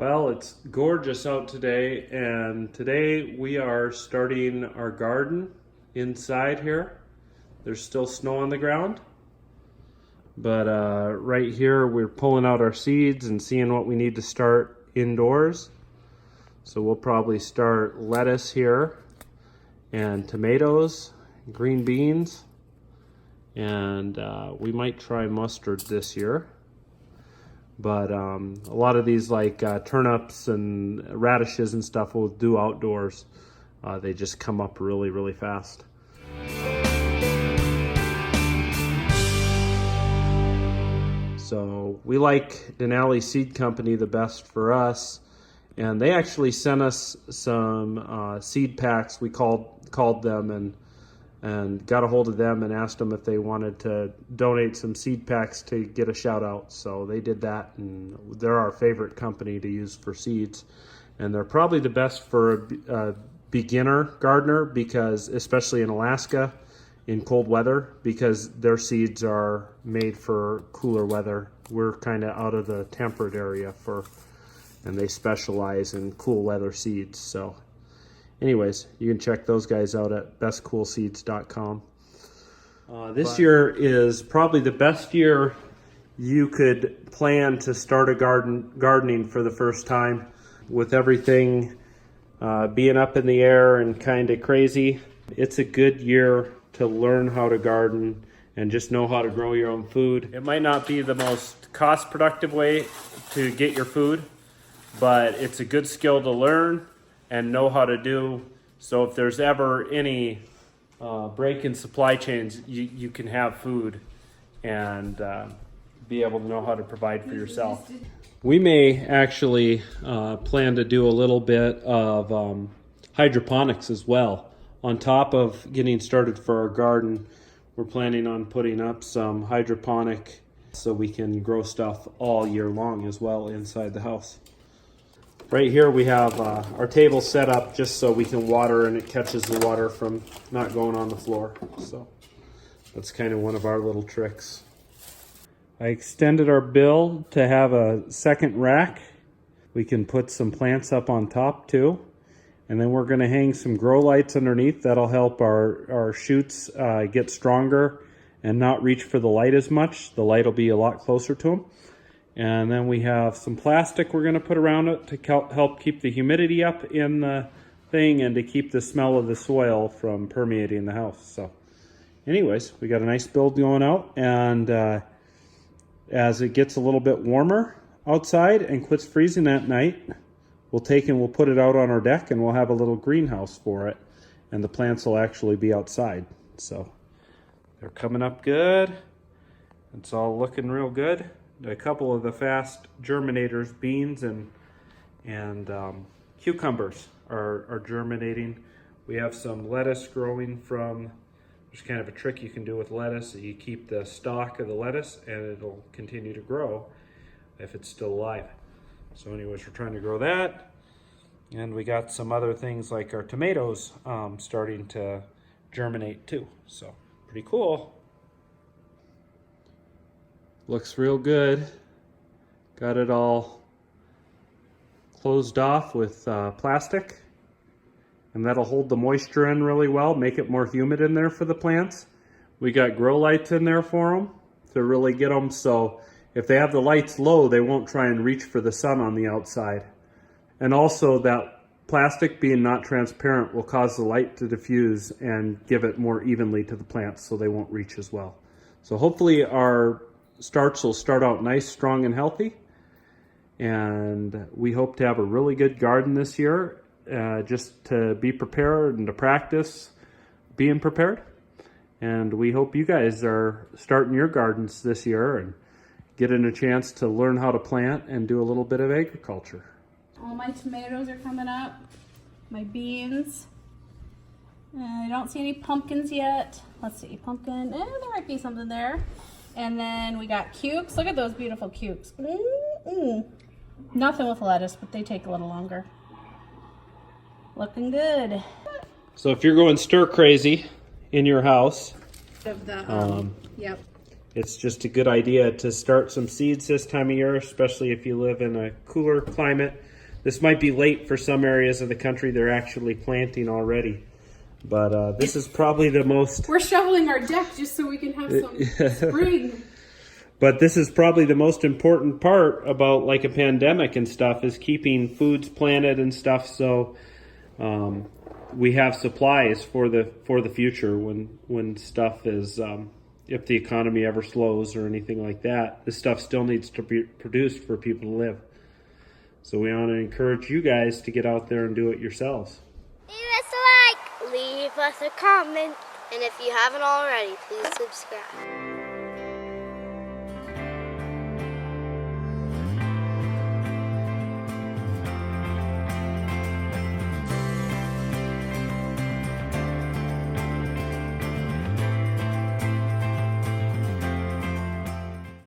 Well, it's gorgeous out today, and today we are starting our garden inside here. There's still snow on the ground, but right here we're pulling out our seeds and seeing what we need to start indoors. So we'll probably start lettuce here, and tomatoes, green beans, and we might try mustard this year. But a lot of these like turnips and radishes and stuff we'll do outdoors. They just come up really, really fast. So we like Denali Seed Company the best for us. And they actually sent us some seed packs. We called them and got a hold of them and asked them if they wanted to donate some seed packs to get a shout out. So they did that, and they're our favorite company to use for seeds. And they're probably the best for a beginner gardener, because especially in Alaska in cold weather, because their seeds are made for cooler weather. We're kind of out of the temperate area and they specialize in cool weather seeds. So anyways, you can check those guys out at bestcoolseeds.com. This year is probably the best year you could plan to start a gardening for the first time. With everything being up in the air and kind of crazy, it's a good year to learn how to garden and just know how to grow your own food. It might not be the most cost-productive way to get your food, but it's a good skill to learn and know how to do. So if there's ever any break in supply chains, you can have food and be able to know how to provide for yourself. We may actually plan to do a little bit of hydroponics as well. On top of getting started for our garden, we're planning on putting up some hydroponic so we can grow stuff all year long as well inside the house. Right here we have our table set up just so we can water, and it catches the water from not going on the floor. So that's kind of one of our little tricks. I extended our bill to have a second rack. We can put some plants up on top too. And then we're going to hang some grow lights underneath. That'll help our shoots get stronger and not reach for the light as much. The light will be a lot closer to them. And then we have some plastic we're going to put around it to help keep the humidity up in the thing and to keep the smell of the soil from permeating the house. So anyways, we got a nice build going out, and as it gets a little bit warmer outside and quits freezing at night, we'll put it out on our deck, and we'll have a little greenhouse for it, and the plants will actually be outside. So they're coming up good. It's all looking real good. A couple of the fast germinators, beans and cucumbers are germinating. We have some lettuce growing from, there's kind of a trick you can do with lettuce. You keep the stalk of the lettuce and it'll continue to grow if it's still alive. So anyways, we're trying to grow that. And we got some other things like our tomatoes starting to germinate too. So pretty cool. Looks real good. Got it all closed off with plastic, and that'll hold the moisture in really well, make it more humid in there for the plants. We got grow lights in there for them to really get them, so if they have the lights low, they won't try and reach for the sun on the outside. And also that plastic being not transparent will cause the light to diffuse and give it more evenly to the plants so they won't reach as well. So hopefully our starts will start out nice, strong, and healthy. And we hope to have a really good garden this year, just to be prepared and to practice being prepared. And we hope you guys are starting your gardens this year and getting a chance to learn how to plant and do a little bit of agriculture. All my tomatoes are coming up, my beans. I don't see any pumpkins yet. Let's see, pumpkin, there might be something there. And then we got cukes. Look at those beautiful cukes. Nothing with lettuce, but they take a little longer. Looking good. So if you're going stir crazy in your house, Of the, yep. it's just a good idea to start some seeds this time of year, especially if you live in a cooler climate. This might be late for some areas of the country. They're actually planting already. But this is probably the most... We're shoveling our deck just so we can have some spring. But this is probably the most important part about like a pandemic and stuff, is keeping foods planted and stuff, so we have supplies for the future when stuff is... if the economy ever slows or anything like that, this stuff still needs to be produced for people to live. So we want to encourage you guys to get out there and do it yourselves. Leave us a like, leave us a comment, and if you haven't already, please subscribe.